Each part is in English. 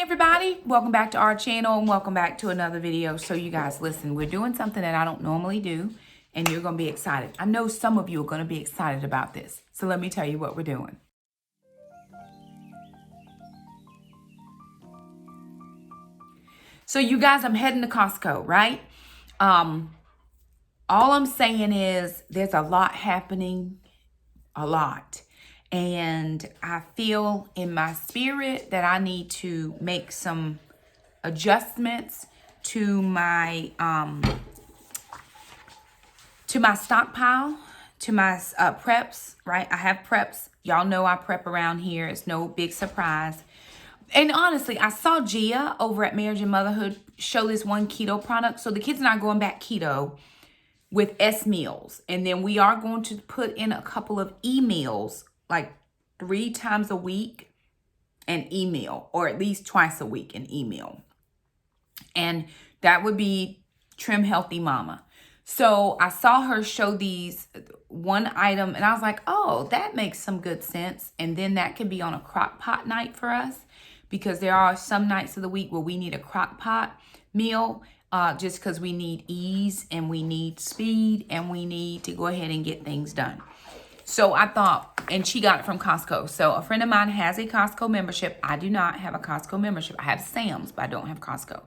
everybody, welcome back to our channel and welcome back to another video. So you guys, listen, we're doing something that I don't normally do and you're going to be excited. I know some of you are going to be excited about this. So let me tell you what we're doing. So you guys, I'm heading to Costco, right? All I'm saying is there's a lot happening, a lot. And I feel in my spirit that I need to make some adjustments to my stockpile, to my preps, right? I have preps. Y'all know I prep around here. It's no big surprise. And honestly, I saw Gia over at Marriage and Motherhood show this one keto product. So the kids and I are going back keto with S meals. And then we are going to put in a couple of E meals, like 3 times a week, an E meal, or at least twice a week, an E meal. And that would be Trim Healthy Mama. So I saw her show these one item and I was like, oh, that makes some good sense. And then that could be on a crock pot night for us, because there are some nights of the week where we need a crock pot meal, just because we need ease and we need speed and we need to go ahead and get things done. So I thought, and she got it from Costco. So a friend of mine has a Costco membership. I do not have a Costco membership. I have Sam's, but I don't have Costco.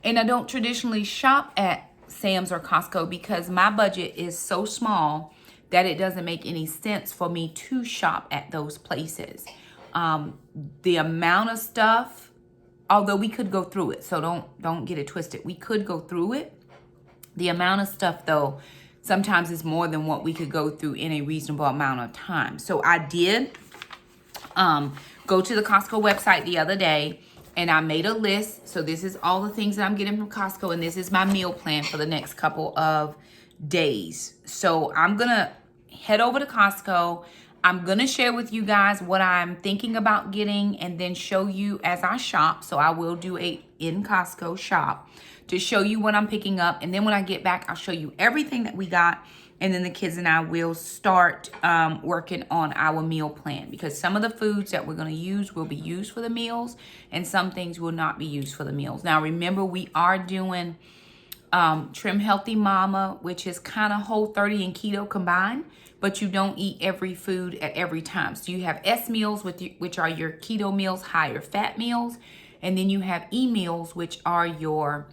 And I don't traditionally shop at Sam's or Costco because my budget is so small that it doesn't make any sense for me to shop at those places. The amount of stuff, although we could go through it, so don't get it twisted. We could go through it. The amount of stuff, though, sometimes is more than what we could go through in a reasonable amount of time. So I did go to the Costco website the other day and I made a list. So this is all the things that I'm getting from Costco, and this is my meal plan for the next couple of days. So I'm going to head over to Costco. I'm going to share with you guys what I'm thinking about getting and then show you as I shop. So I will do a in Costco shop to show you what I'm picking up. And then when I get back, I'll show you everything that we got. And then the kids and I will start working on our meal plan, because some of the foods that we're going to use will be used for the meals and some things will not be used for the meals. Now, remember, we are doing Trim Healthy Mama, which is kind of Whole30 and keto combined, but you don't eat every food at every time. So you have S meals, which are your keto meals, higher fat meals. And then you have E meals, which are your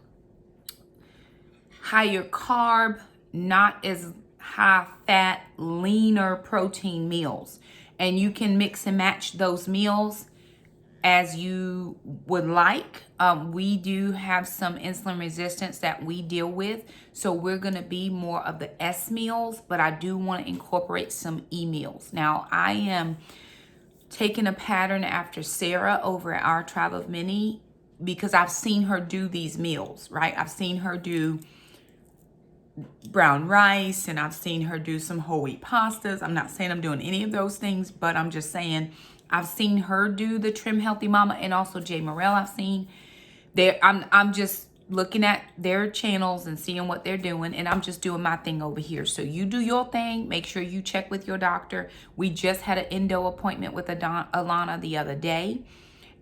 higher carb, not as high fat, leaner protein meals. And you can mix and match those meals as you would like. We do have some insulin resistance that we deal with, so we're going to be more of the S meals, but I do want to incorporate some E meals. Now, I am taking a pattern after Sarah over at Our Tribe of Many, because I've seen her do these meals, right? I've seen her do brown rice and I've seen her do some whole wheat pastas. I'm not saying I'm doing any of those things, but I'm just saying I've seen her do the Trim Healthy Mama, and also Jay Morrell I've seen. I'm just looking at their channels and seeing what they're doing, and I'm just doing my thing over here. So you do your thing. Make sure you check with your doctor. We just had an endo appointment with Alana the other day,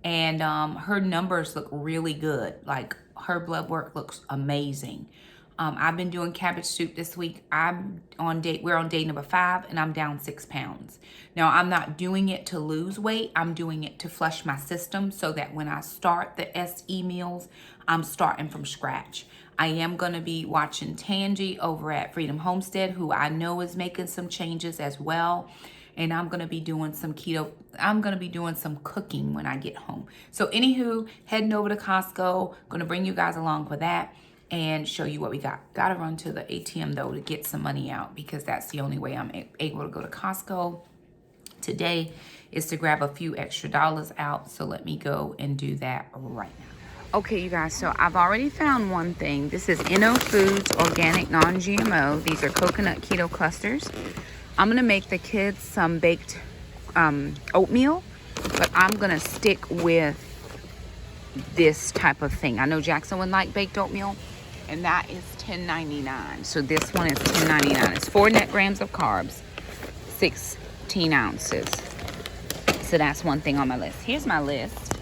and her numbers look really good. Like, her blood work looks amazing. I've been doing cabbage soup this week. We're on day number 5 and I'm down 6 pounds. Now, I'm not doing it to lose weight. I'm doing it to flush my system so that when I start the SE meals, I'm starting from scratch. I am going to be watching Tangi over at Freedom Homestead, who I know is making some changes as well. And I'm going to be doing some keto. I'm going to be doing some cooking when I get home. So anywho, heading over to Costco. Going to bring you guys along for that and show you what we got. Got to run to the ATM though to get some money out, because that's the only way I'm able to go to Costco today, is to grab a few extra dollars out. So let me go and do that right now. Okay, you guys, so I've already found one thing. This is NO Foods Organic Non-GMO. These are coconut keto clusters. I'm going to make the kids some baked oatmeal, but I'm going to stick with this type of thing. I know Jackson would like baked oatmeal, and that is $10.99. So this one is $10.99. It's 4 net grams of carbs, 16 ounces. So that's one thing on my list. Here's my list.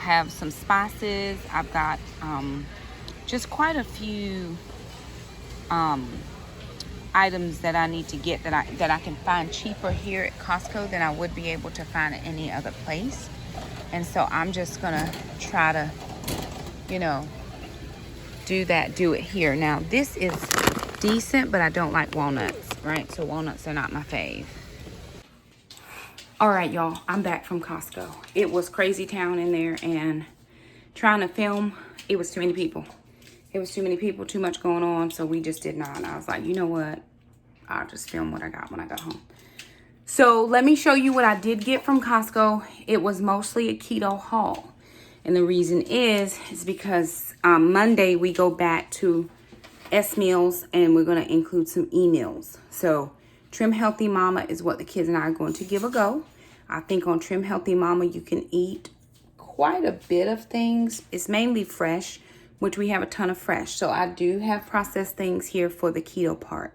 I have some spices. I've got just quite a few items that I need to get that I can find cheaper here at Costco than I would be able to find at any other place. And so I'm just gonna try to, you know, do it here. Now this is decent, but I don't like walnuts, right? So walnuts are not my fave. All right, y'all, I'm back from Costco. It was crazy town in there, and trying to film, it was too many people. It was too many people, too much going on, so we just did not. I was like, you know what? I'll just film what I got when I got home. So let me show you what I did get from Costco. It was mostly a keto haul. And the reason is because Monday we go back to S meals, and we're going to include some E meals. So Trim Healthy Mama is what the kids and I are going to give a go. I think on Trim Healthy Mama you can eat quite a bit of things. It's mainly fresh, which we have a ton of fresh. So I do have processed things here for the keto part.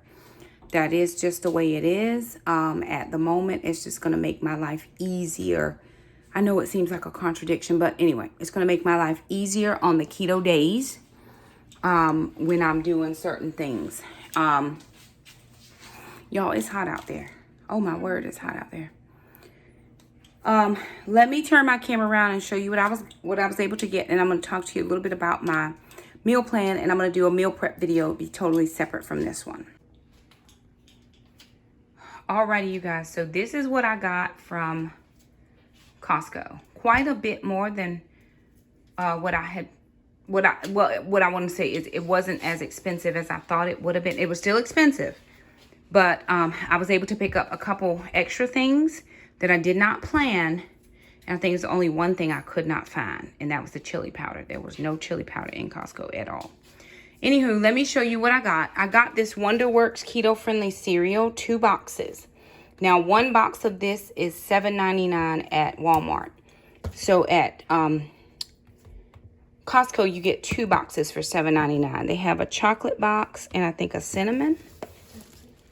That is just the way it is. At the moment, it's just going to make my life easier. I know it seems like a contradiction, but anyway, it's going to make my life easier on the keto days when I'm doing certain things. Y'all, it's hot out there. Oh my word, it's hot out there. Let me turn my camera around and show you what I was able to get, and I'm going to talk to you a little bit about my meal plan, and I'm going to do a meal prep video. It'll be totally separate from this one. Alrighty, you guys, so this is what I got from Costco. Quite a bit more than what I want to say is it wasn't as expensive as I thought it would have been. It was still expensive, but I was able to pick up a couple extra things that I did not plan. And I think it's only one thing I could not find, and that was the chili powder. There was no chili powder in Costco at all. Anywho, let me show you what I got. I got this Wonderworks keto-friendly cereal, 2 boxes. Now, 1 box of this is $7.99 at Walmart. So at Costco, you get 2 boxes for $7.99. They have a chocolate box and I think a cinnamon.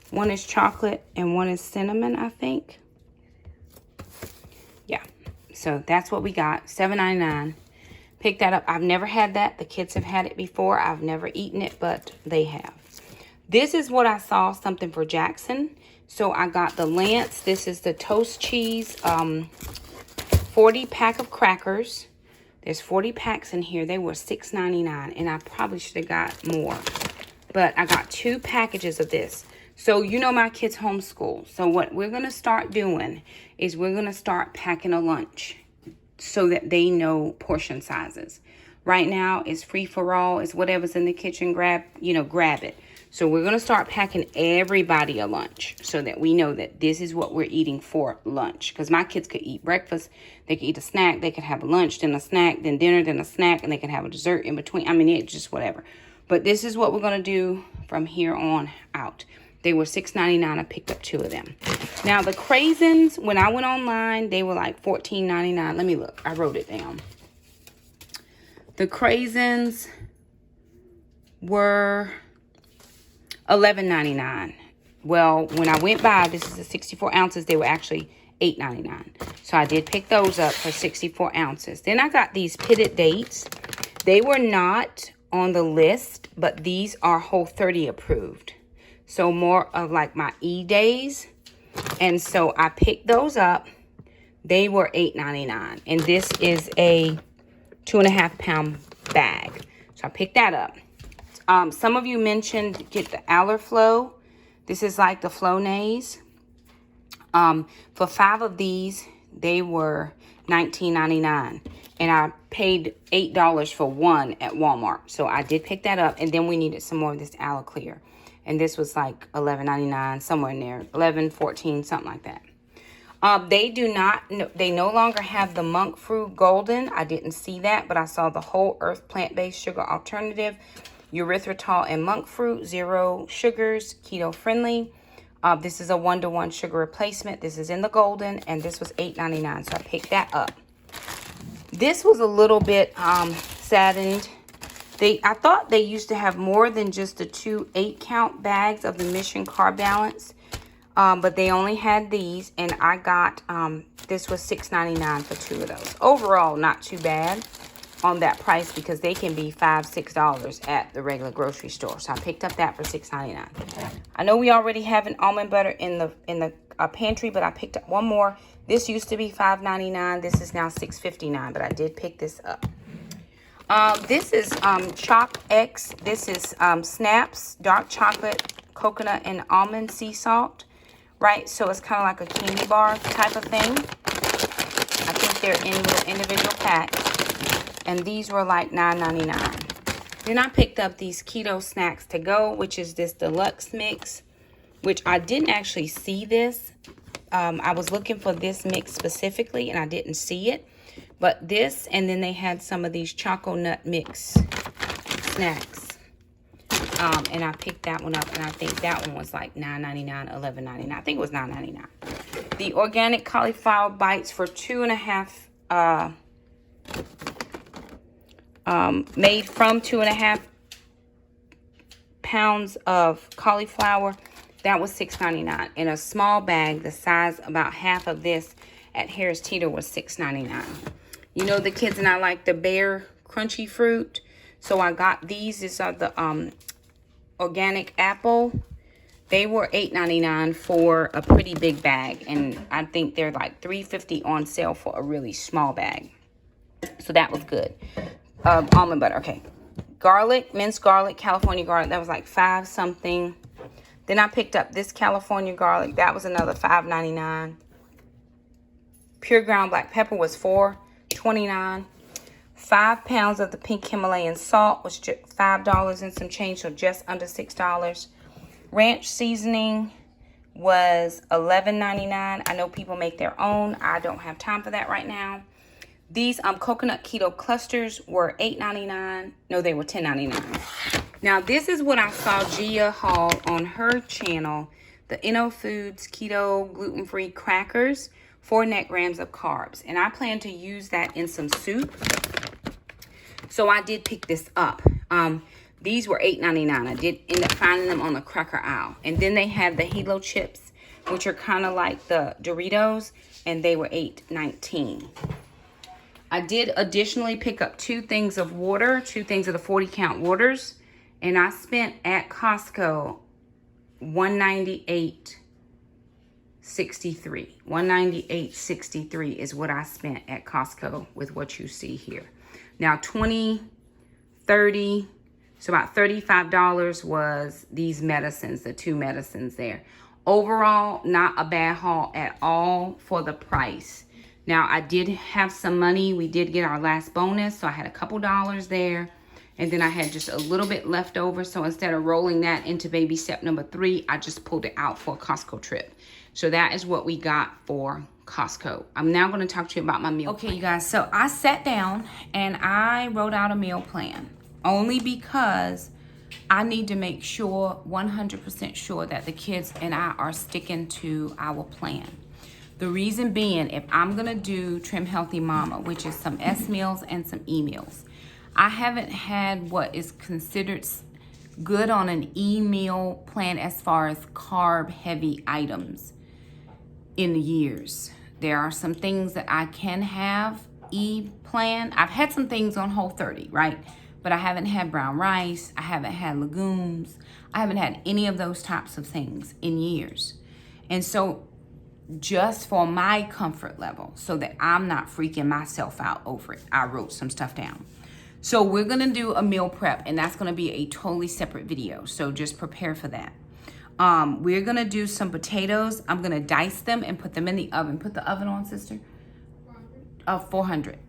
One is chocolate and one is cinnamon, I think. Yeah, so that's what we got, $7.99. Pick that up. I've never had that. The kids have had it before. I've never eaten it, but they have. This is what I saw, something for Jackson. So I got the Lance. This is the toast cheese 40 pack of crackers. There's 40 packs in here. They were $6.99, and I probably should have got more. But I got 2 packages of this. So you know my kids homeschool. So what we're going to start doing is we're going to start packing a lunch, so that they know portion sizes. Right now, it's free for all. It's whatever's in the kitchen, grab it. So we're going to start packing everybody a lunch so that we know that this is what we're eating for lunch. Because my kids could eat breakfast. They could eat a snack. They could have a lunch, then a snack, then dinner, then a snack, and they can have a dessert in between. I mean, it's just whatever. But this is what we're going to do from here on out. They were $6.99. I picked up 2 of them. Now, the craisins, when I went online, they were like $14.99. Let me look. I wrote it down. The craisins were $11.99. Well, when I went by, this is the 64 ounces. They were actually $8.99. So I did pick those up for 64 ounces. Then I got these pitted dates. They were not on the list, but these are Whole30 approved. So more of like my E days. And so I picked those up. They were $8.99. And this is a 2.5 pound bag. So I picked that up. Some of you mentioned get the Allerflow. This is like the Flonase. For 5 of these, they were $19.99. And I paid $8 for 1 at Walmart. So I did pick that up. And then we needed some more of this Aloe Clear. And this was like $11.99, somewhere in there. $11, $14, something like that. They no longer have the monk fruit golden. I didn't see that, but I saw the whole earth plant-based sugar alternative. Erythritol and monk fruit, 0 sugars, keto friendly. This is a 1-to-1 sugar replacement. This is in the golden, and this was $8.99. So I picked that up. This was a little bit saddened. I thought they used to have more than just the 2 8-count bags of the Mission Carb Balance. But they only had these, and I got This was $6.99 for 2 of those. Overall, not too bad on that price because they can be $5, $6 at the regular grocery store. So I picked up that for $6.99. I know we already have an almond butter in the pantry, but I picked up one more. This used to be $5.99. This is now $6.59, but I did pick this up. This is Choc X. This is Snaps Dark Chocolate Coconut and Almond Sea Salt, right? So it's kind of like a candy bar type of thing. I think they're in little individual packs, and these were like $9.99. Then I picked up these Keto Snacks to Go, which is this deluxe mix, which I didn't actually see this. I was looking for this mix specifically, and I didn't see it. But this, and then they had some of these Choco Nut Mix snacks. And I picked that one up, and I think that one was like $9.99, $11.99. I think it was $9.99. The organic cauliflower bites for 2.5, made from 2.5 pounds of cauliflower. That was $6.99. In a small bag, the size about half of this at Harris Teeter was $6.99. You know, the kids and I like the Bear Crunchy Fruit. So I got these. These are the organic apple. They were $8.99 for a pretty big bag. And I think they're like $3.50 on sale for a really small bag. So that was good. Almond butter. Okay. Garlic, minced garlic, California garlic. That was like $5 something. Then I picked up this California garlic. That was another $5.99. Pure ground black pepper was $4.29. 5 pounds of the pink Himalayan salt was just $5 and some change, so just under $6. Ranch seasoning was $11.99. I know people make their own. I don't have time for that right now. These coconut keto clusters were $8.99. No, they were $10.99. Now, this is what I saw Gia haul on her channel. The Inno Foods Keto Gluten-Free Crackers, 4 net grams of carbs. And I plan to use that in some soup. So I did pick this up. These were $8.99. I did end up finding them on the cracker aisle. And then they had the Halo chips, which are kind of like the Doritos, and they were $8.19. I did additionally pick up 2 things of water, 2 things of the 40-count waters. And I spent at Costco $198.63. $198.63 is what I spent at Costco with what you see here. Now, $20, $30, so about $35 was these medicines, the 2 medicines there. Overall, not a bad haul at all for the price. Now, I did have some money. We did get our last bonus, so I had a couple dollars there. And then I had just a little bit left over. So instead of rolling that into baby step number 3, I just pulled it out for a Costco trip. So that is what we got for Costco. I'm now going to talk to you about my meal plan. Okay, you guys. So I sat down and I wrote out a meal plan. Only because I need to make sure, 100% sure, that the kids and I are sticking to our plan. The reason being, if I'm going to do Trim Healthy Mama, which is some S meals and some E meals, I haven't had what is considered good on an e-meal plan as far as carb-heavy items in years. There are some things that I can have e-plan. I've had some things on Whole30, right? But I haven't had brown rice. I haven't had legumes. I haven't had any of those types of things in years. And so just for my comfort level, so that I'm not freaking myself out over it, I wrote some stuff down. So we're going to do a meal prep, and that's going to be a totally separate video. So just prepare for that. We're going to do some potatoes. I'm going to dice them and put them in the oven. Put the oven on, sister. 400.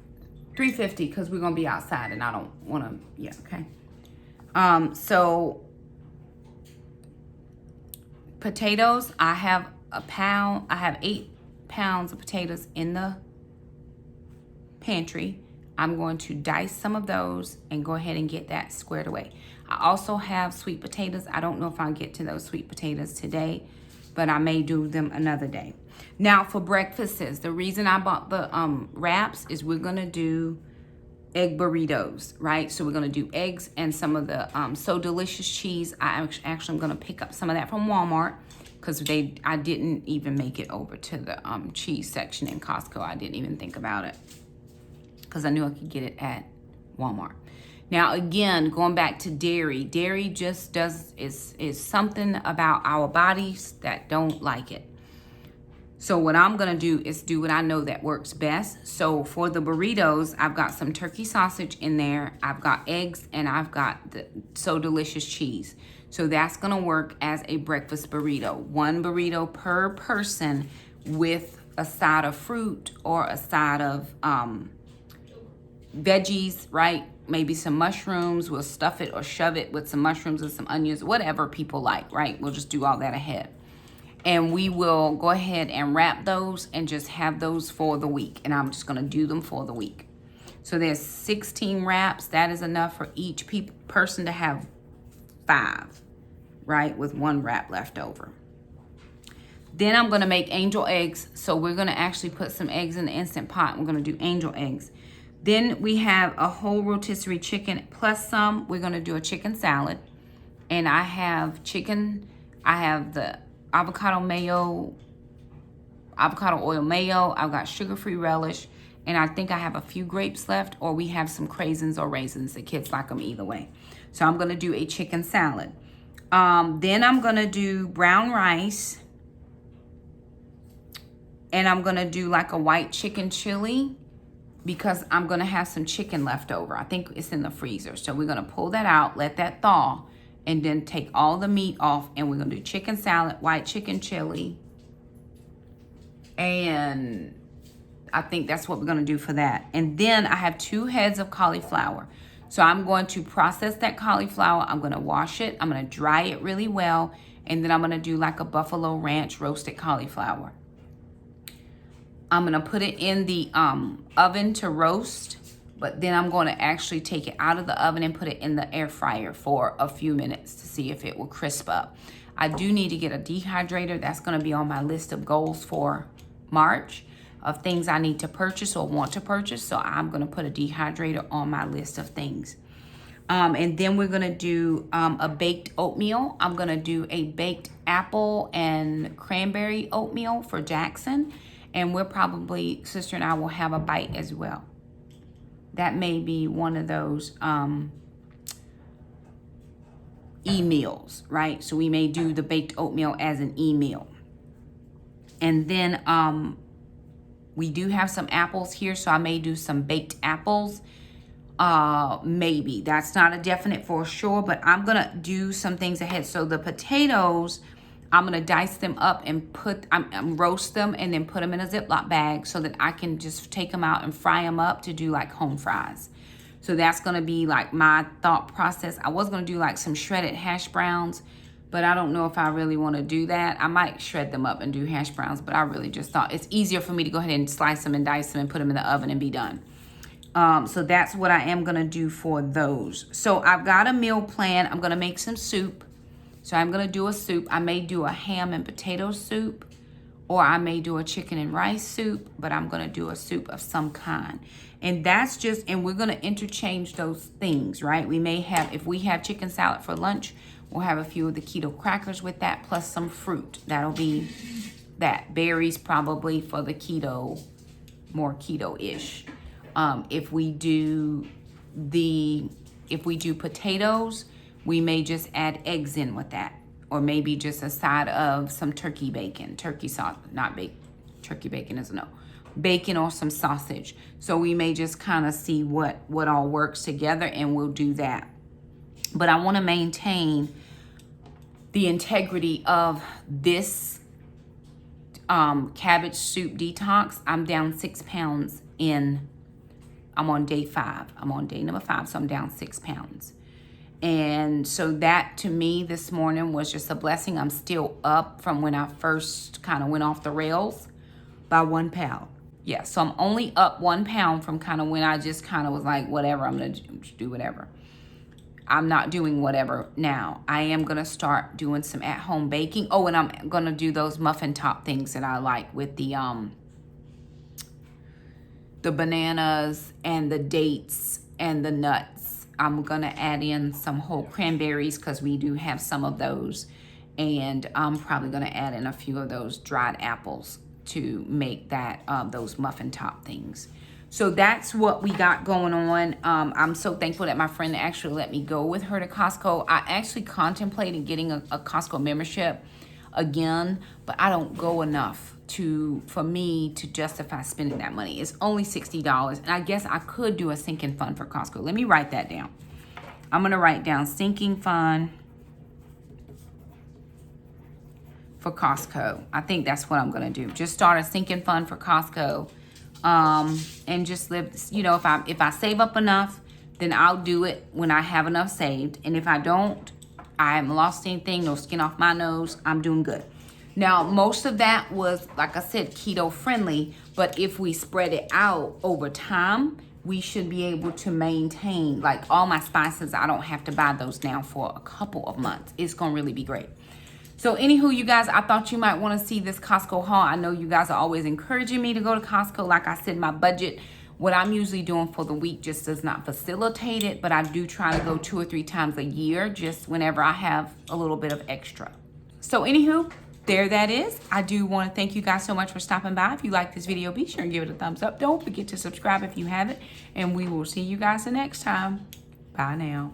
350, because we're going to be outside, and I don't want to, yeah, okay. So potatoes, I have a pound. I have 8 pounds of potatoes in the pantry. I'm going to dice some of those and go ahead and get that squared away. I also have sweet potatoes. I don't know if I'll get to those sweet potatoes today, but I may do them another day. Now for breakfasts, the reason I bought the wraps is we're going to do egg burritos, right? So we're going to do eggs and some of the So Delicious cheese. I actually am going to pick up some of that from Walmart because I didn't even make it over to the cheese section in Costco. I didn't even think about it because I knew I could get it at Walmart. Now, again, going back to dairy. Dairy just is something about our bodies that don't like it. So what I'm going to do is do what I know that works best. So for the burritos, I've got some turkey sausage in there. I've got eggs, and I've got the So Delicious cheese. So that's going to work as a breakfast burrito. One burrito per person with a side of fruit or a side of veggies, right? Maybe some mushrooms. We'll stuff it or shove it with some mushrooms and some onions, whatever people like, right? We'll just do all that ahead. And we will go ahead and wrap those and just have those for the week. And I'm just going to do them for the week. So there's 16 wraps. That is enough for each person to have 5, right? With 1 wrap left over. Then I'm going to make angel eggs. So we're going to actually put some eggs in the Instant Pot. We're going to do angel eggs. Then we have a whole rotisserie chicken plus some. We're going to do a chicken salad. And I have chicken. I have the avocado oil mayo. I've got sugar-free relish, and I think I have a few grapes left, or we have some craisins or raisins. The kids like them either way. So I'm going to do a chicken salad. Then I'm going to do brown rice, and I'm going to do like a white chicken chili because I'm going to have some chicken left over. I think it's in the freezer. So we're going to pull that out, let that thaw, and then take all the meat off, and we're going to do chicken salad, white chicken chili, and I think that's what we're going to do for that. And then I have 2 heads of cauliflower. So I'm going to process that cauliflower. I'm going to wash it. I'm going to dry it really well, and then I'm going to do like a buffalo ranch roasted cauliflower. I'm going to put it in the oven to roast. But then I'm going to actually take it out of the oven and put it in the air fryer for a few minutes to see if it will crisp up. I do need to get a dehydrator. That's going to be on my list of goals for March of things I need to purchase or want to purchase. So I'm going to put a dehydrator on my list of things. And then we're going to do a baked oatmeal. I'm going to do a baked apple and cranberry oatmeal for Jackson. And we're probably, sister and I will have a bite as well. That may be one of those e-meals, right? So we may do the baked oatmeal as an e-meal. And then we do have some apples here, so I may do some baked apples. Maybe. That's not a definite for sure, but I'm going to do some things ahead. So the potatoes, I'm going to dice them up and roast them and then put them in a Ziploc bag so that I can just take them out and fry them up to do like home fries. So that's going to be like my thought process. I was going to do like some shredded hash browns, but I don't know if I really want to do that. I might shred them up and do hash browns, but I really just thought it's easier for me to go ahead and slice them and dice them and put them in the oven and be done. So that's what I am going to do for those. So I've got a meal plan. I'm going to make some soup. So I'm going to do a soup. I may do a ham and potato soup, or I may do a chicken and rice soup, but I'm going to do a soup of some kind. And that's just, and we're going to interchange those things, right? We may have, if we have chicken salad for lunch, we'll have a few of the keto crackers with that, plus some fruit. That'll be that. Berries probably for the keto, more keto-ish. If we do potatoes, we may just add eggs in with that, or maybe just a side of some turkey bacon, turkey sauce, not bacon. Turkey bacon is a no. Bacon or some sausage. So we may just kind of see what all works together, and we'll do that. But I want to maintain the integrity of this cabbage soup detox. I'm down 6 pounds I'm on day 5. I'm on day number 5, so I'm down 6 pounds. And so that to me this morning was just a blessing. I'm still up from when I first kind of went off the rails by 1 pound. Yeah, so I'm only up 1 pound from kind of when I just kind of was like, whatever, I'm going to do whatever. I'm not doing whatever now. I am going to start doing some at-home baking. Oh, and I'm going to do those muffin top things that I like with the bananas and the dates and the nuts. I'm going to add in some whole cranberries because we do have some of those. And I'm probably going to add in a few of those dried apples to make that those muffin top things. So that's what we got going on. I'm so thankful that my friend actually let me go with her to Costco. I actually contemplated getting a Costco membership again, but I don't go enough for me to justify spending that money. It's only $60, and I guess I could do a sinking fund for Costco. Let me write that down. I'm going to write down sinking fund for Costco. I think that's what I'm going to do. Just start a sinking fund for Costco. And just live, you know, if I save up enough, then I'll do it when I have enough saved. And if I don't, I haven't lost anything, no skin off my nose, I'm doing good. Now, most of that was, like I said, keto friendly, but if we spread it out over time, we should be able to maintain, like all my spices, I don't have to buy those now for a couple of months. It's gonna really be great. So anywho, you guys, I thought you might want to see this Costco haul. I know you guys are always encouraging me to go to Costco. Like I said, my budget, what I'm usually doing for the week just does not facilitate it. But I do try to go 2 or 3 times a year, just whenever I have a little bit of extra. So anywho, there that is. I do want to thank you guys so much for stopping by. If you like this video, be sure and give it a thumbs up. Don't forget to subscribe if you haven't. And we will see you guys the next time. Bye now.